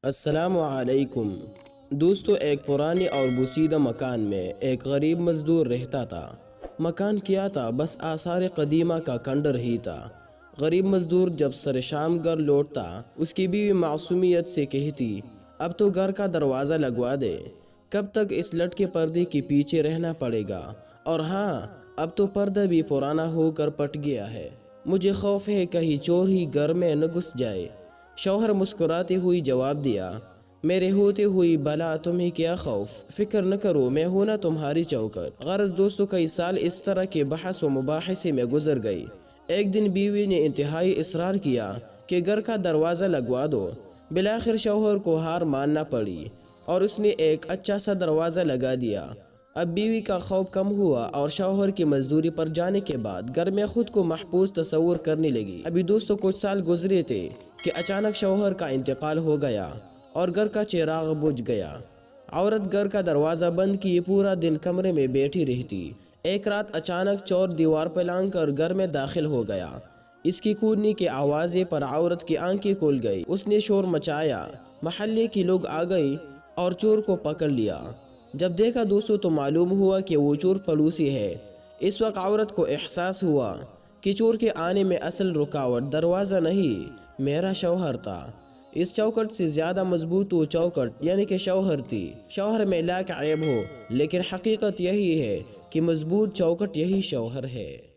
السلام علیکم دوستو، ایک پرانے اور بوسیدہ مکان میں ایک غریب مزدور رہتا تھا۔ مکان کیا تھا؟ بس آثار قدیمہ کا کھنڈر ہی تھا۔ غریب مزدور جب سر شام گھر لوٹتا، اس کی بیوی معصومیت سے کہتی، اب تو گھر کا دروازہ لگوا دے، کب تک اس لٹکے پردے کے پیچھے رہنا پڑے گا؟ اور ہاں، اب تو پردہ بھی پرانا ہو کر پٹ گیا ہے، مجھے خوف ہے کہیں چور ہی گھر میں نہ گھس جائے۔ شوہر مسکراتے ہوئی جواب دیا، میرے ہوتے ہوئی بلا تمہیں کیا خوف، فکر نہ کرو، میں ہوں نا تمہاری چوکٹ۔ غرض دوستو، کئی سال اس طرح کے بحث و مباحثے میں گزر گئی۔ ایک دن بیوی نے انتہائی اصرار کیا کہ گھر کا دروازہ لگوا دو۔ بالآخر شوہر کو ہار ماننا پڑی اور اس نے ایک اچھا سا دروازہ لگا دیا۔ اب بیوی کا خوف کم ہوا اور شوہر کی مزدوری پر جانے کے بعد گھر میں خود کو محفوظ تصور کرنے لگی۔ ابھی دوستو کچھ سال گزرے تھے کہ اچانک شوہر کا انتقال ہو گیا اور گھر کا چراغ بجھ گیا۔ عورت گھر کا دروازہ بند کیے پورا دن کمرے میں بیٹھی رہتی۔ ایک رات اچانک چور دیوار پہ لانگ کر گھر میں داخل ہو گیا۔ اس کی کودنے کی آوازیں پر عورت کی آنکھیں کھل گئی۔ اس نے شور مچایا، محلے کے لوگ آ گئے اور چور کو پکڑ لیا۔ جب دیکھا دوستو تو معلوم ہوا کہ وہ چور پڑوسی ہے۔ اس وقت عورت کو احساس ہوا کہ چور کے آنے میں اصل رکاوٹ دروازہ نہیں، میرا شوہر تھا۔ اس چوکٹ سے زیادہ مضبوط وہ چوکٹ یعنی کہ شوہر تھی۔ شوہر میں لاکھ عیب ہو، لیکن حقیقت یہی ہے کہ مضبوط چوکٹ یہی شوہر ہے۔